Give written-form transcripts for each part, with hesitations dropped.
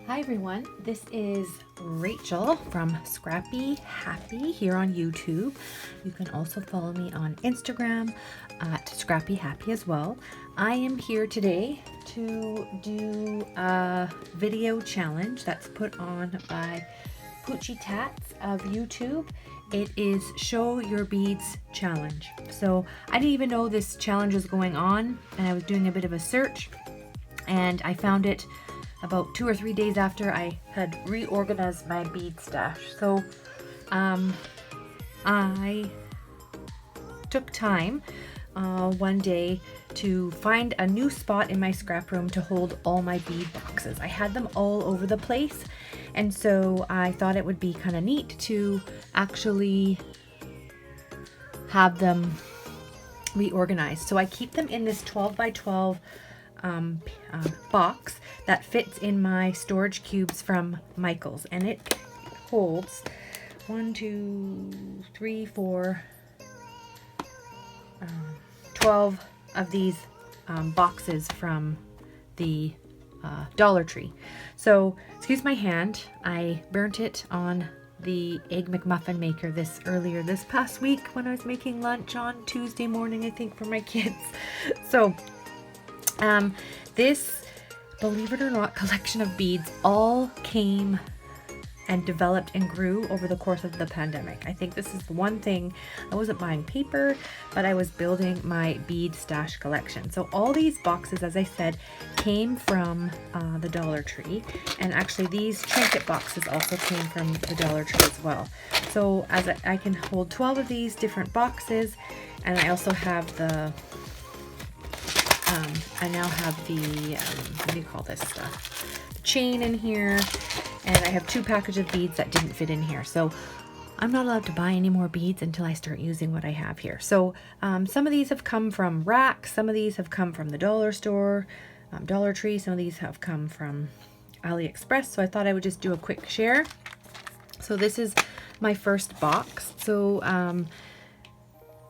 Hi everyone, this is Rachel from Scrappy Happy here on YouTube. You can also follow me on Instagram at Scrappy Happy as well. I am here today to do a video challenge that's put on by Poochie Tats of YouTube. It is Show Your Beads Challenge. So I didn't even know this challenge was going on, and I was doing a bit of a search and I found it about 2 or 3 days after I had reorganized my bead stash. So I took time one day to find a new spot in my scrap room to hold all my bead boxes. I had them all over the place, and so I thought it would be kind of neat to actually have them reorganized. So I keep them in this 12 by 12 box that fits in my storage cubes from Michael's, and it holds 1, 2, 3, 4, 12 of these boxes from the Dollar Tree. So excuse my hand, I burnt it on the Egg McMuffin maker earlier this past week when I was making lunch on Tuesday morning, I think, for my kids. So this, believe it or not, collection of beads all came and developed and grew over the course of the pandemic. I think this is the one thing. I wasn't buying paper, but I was building my bead stash collection. So all these boxes, as I said, came from the Dollar Tree, and actually these trinket boxes also came from the Dollar Tree as well. So as I can hold 12 of these different boxes, and I also have the I now have the, what do you call this stuff? The chain in here, and I have 2 packages of beads that didn't fit in here. So I'm not allowed to buy any more beads until I start using what I have here. So some of these have come from racks, some of these have come from the dollar store, Dollar Tree, some of these have come from AliExpress. So I thought I would just do a quick share. So this is my first box. So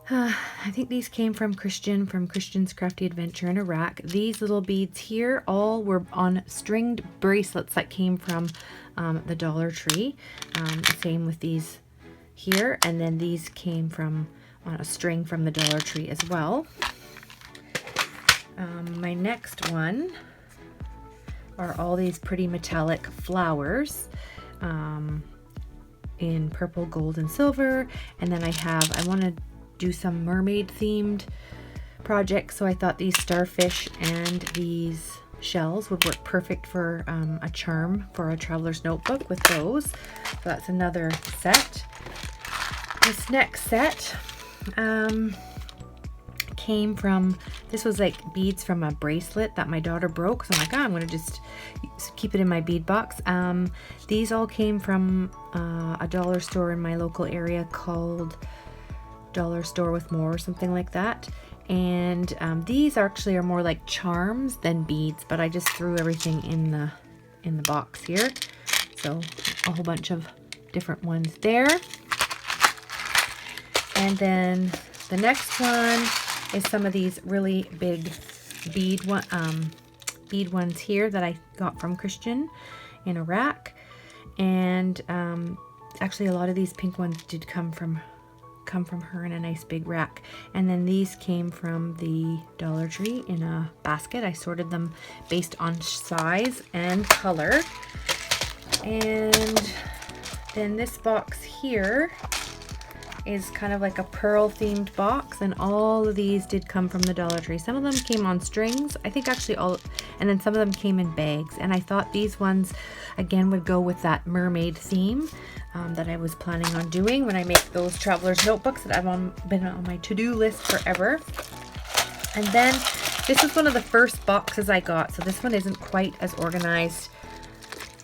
I think these came from Christian's Crafty Adventure in Iraq. These little beads here all were on stringed bracelets that came from the Dollar Tree. Same with these here, and then these came from on a string from the Dollar Tree as well. My next one are all these pretty metallic flowers in purple, gold, and silver. And then I want to do some mermaid themed projects, so I thought these starfish and these shells would work perfect for a charm for a traveler's notebook with those. So that's another set. This next set came from, this was like beads from a bracelet that my daughter broke, so I'm like, I'm gonna just keep it in my bead box. These all came from a dollar store in my local area called Dollar Store with More or something like that. And these actually are more like charms than beads, but I just threw everything in the box here. So a whole bunch of different ones there. And then the next one is some of these really big bead ones here that I got from Christian in Iraq. And actually a lot of these pink ones did come from her in a nice big rack. And then these came from the Dollar Tree in a basket. I sorted them based on size and color. And then this box here is kind of like a pearl themed box, and all of these did come from the Dollar Tree. Some of them came on strings, I think actually all, and then some of them came in bags. And I thought these ones again would go with that mermaid theme that I was planning on doing when I make those traveler's notebooks that I've been on my to-do list forever. And then this is one of the first boxes I got, so this one isn't quite as organized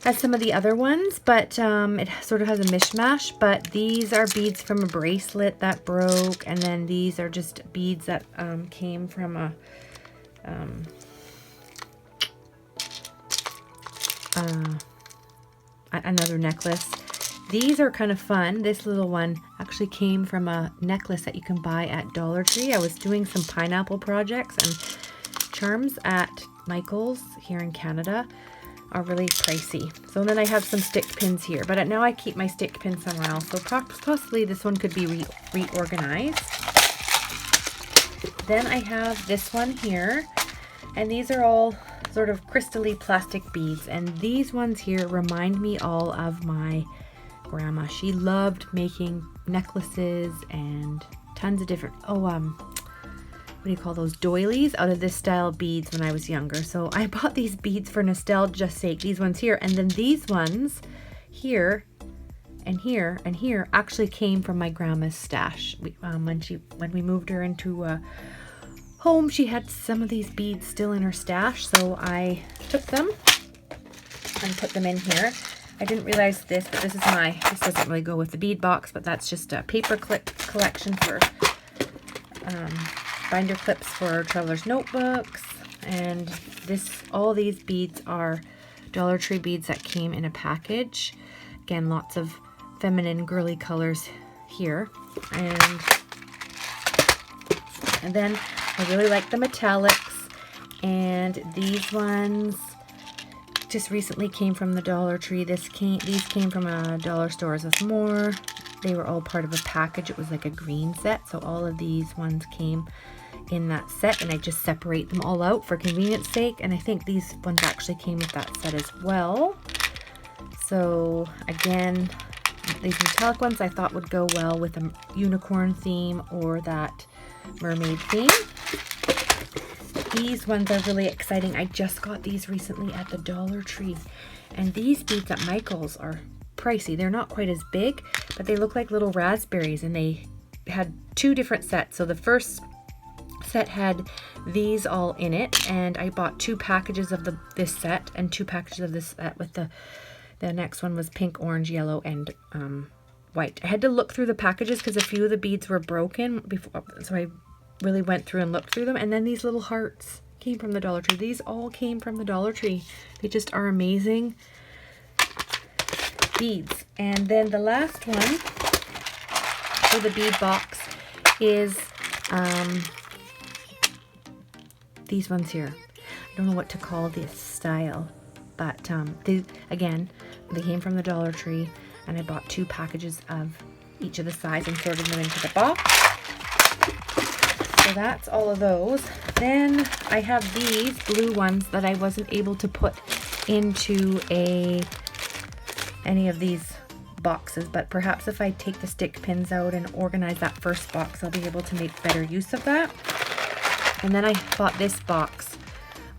as some of the other ones, but it sort of has a mishmash. But these are beads from a bracelet that broke, and then these are just beads that came from another necklace. These are kind of fun. This little one actually came from a necklace that you can buy at Dollar Tree. I was doing some pineapple projects and charms at Michael's here in Canada are really pricey. So then I have some stick pins here, but now I keep my stick pin somewhere else. So possibly this one could be reorganized. Then I have this one here, and these are all sort of crystally plastic beads, and these ones here remind me all of my grandma. She loved making necklaces and tons of different, what do you call those, doilies out of this style of beads when I was younger. So I bought these beads for nostalgia's sake, these ones here, and then these ones here and here and here actually came from my grandma's stash. When we moved her into home, she had some of these beads still in her stash, so I took them and put them in here. I didn't realize this, but this doesn't really go with the bead box, but that's just a paper clip collection for binder clips for traveler's notebooks. And all these beads are Dollar Tree beads that came in a package. Again, lots of feminine girly colors here. And then I really like the metallics, and these ones just recently came from the Dollar Tree. These came from a dollar stores with more. They were all part of a package. It was like a green set, so all of these ones came in that set, and I just separate them all out for convenience sake. And I think these ones actually came with that set as well. So again, these metallic ones I thought would go well with a unicorn theme or that mermaid theme. These ones are really exciting. I just got these recently at the Dollar Tree, and these beads at Michael's are pricey. They're not quite as big, but they look like little raspberries, and they had two different sets. So the first set had these all in it, and I bought 2 packages of this set and 2 packages of this set with the next one was pink, orange, yellow, and white. I had to look through the packages because a few of the beads were broken before, so I really went through and looked through them. And then these little hearts came from the Dollar Tree. These all came from the Dollar Tree. They just are amazing beads. And then the last one for the bead box is these ones here. I don't know what to call this style, but they came from the Dollar Tree, and I bought 2 packages of each of the size and sorted them into the box. So that's all of those. Then I have these blue ones that I wasn't able to put into any of these boxes, but perhaps if I take the stick pins out and organize that first box, I'll be able to make better use of that. And then I bought this box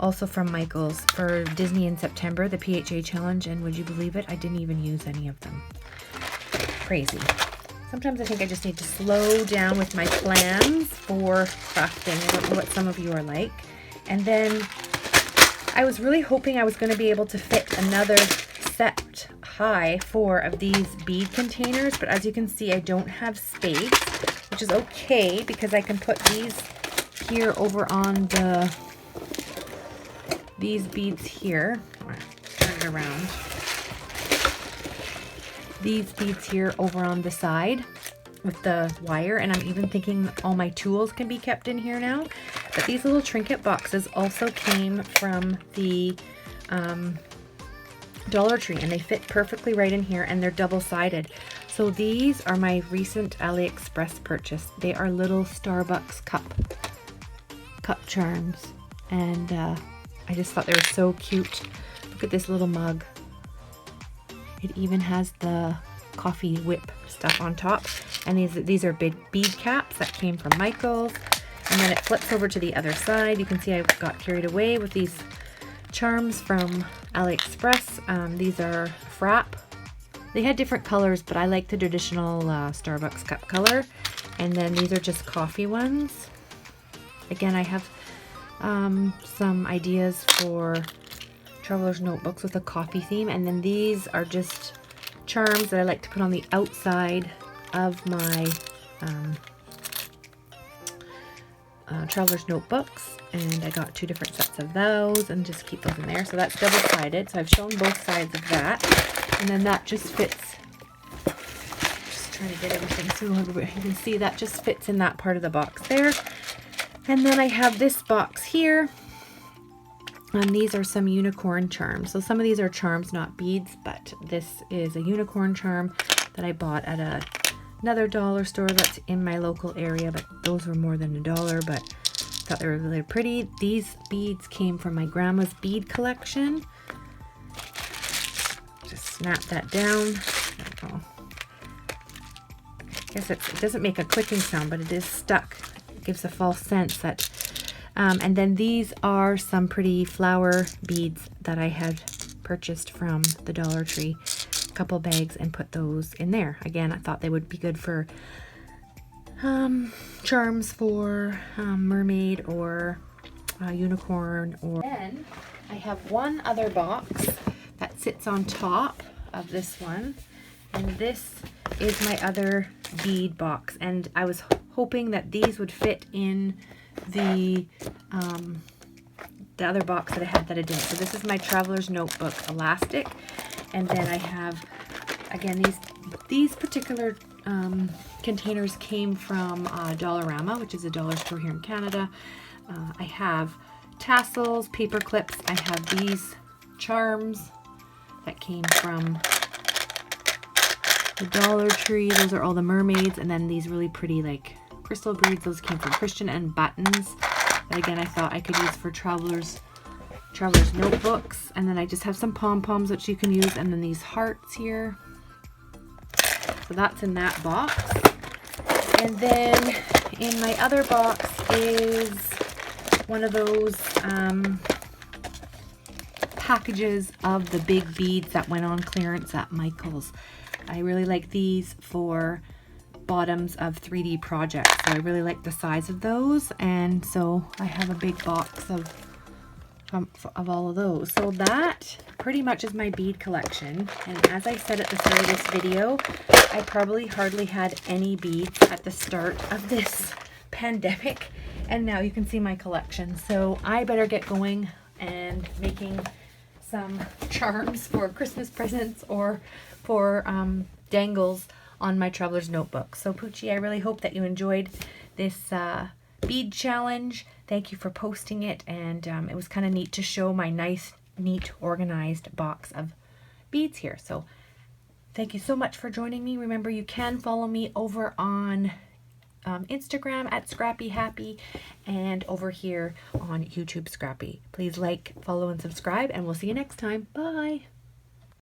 also from Michael's for Disney in September, the PHA challenge, and would you believe it? I didn't even use any of them. Crazy. Sometimes I think I just need to slow down with my plans for crafting. I don't know what some of you are like. And then I was really hoping I was going to be able to fit another set high 4 of these bead containers, but as you can see, I don't have space, which is okay because I can put these here over on these beads here. Turn it around. These beads here over on the side with the wire, and I'm even thinking all my tools can be kept in here now. But these little trinket boxes also came from the Dollar Tree, and they fit perfectly right in here, and they're double-sided. So these are my recent AliExpress purchase. They are little Starbucks cup charms, and I just thought they were so cute. Look at this little mug. It even has the coffee whip stuff on top, and these are big bead caps that came from Michael's. And then it flips over to the other side. You can see I got carried away with these charms from AliExpress. These are Frap. They had different colors, but I like the traditional Starbucks cup color. And then these are just coffee ones. Again, I have some ideas for traveler's notebooks with a coffee theme, and then these are just charms that I like to put on the outside of my traveler's notebooks, and I got 2 different sets of those and just keep those in there. So that's double-sided, so I've shown both sides of that, and then that just fits. Just trying to get everything so you can see that just fits in that part of the box there. And then I have this box here. And these are some unicorn charms. So some of these are charms, not beads, but this is a unicorn charm that I bought at another dollar store that's in my local area, but those were more than $1, but I thought they were really pretty. These beads came from my grandma's bead collection. Just snap that down. There we go. I guess it doesn't make a clicking sound, but it is stuck. It gives a false sense that and then these are some pretty flower beads that I had purchased from the Dollar Tree. A couple bags, and put those in there. Again, I thought they would be good for charms for mermaid or unicorn. Or then I have one other box that sits on top of this one, and this is my other bead box, and I was hoping that these would fit in the other box that I had that I didn't. So this is my Traveler's Notebook elastic, and then I have, again, these particular containers came from Dollarama, which is a dollar store here in Canada. I have tassels, paper clips. I have these charms that came from the Dollar Tree. Those are all the mermaids, and then these really pretty like crystal beads, those came from Christian, and buttons that again I thought I could use for travelers notebooks. And then I just have some pom-poms which you can use, and then these hearts here. So that's in that box. And then in my other box is one of those packages of the big beads that went on clearance at Michael's. I really like these for bottoms of 3D projects, so I really like the size of those, and so I have a big box of all of those. So that pretty much is my bead collection, and as I said at the start of this video, I probably hardly had any beads at the start of this pandemic, and now you can see my collection. So I better get going and making some charms for Christmas presents or for dangles on my Traveler's Notebook. So Poochie, I really hope that you enjoyed this bead challenge. Thank you for posting it, and it was kind of neat to show my nice, neat, organized box of beads here. So thank you so much for joining me. Remember, you can follow me over on Instagram at Scrappy Happy, and over here on YouTube Scrappy. Please like, follow, and subscribe, and we'll see you next time. Bye!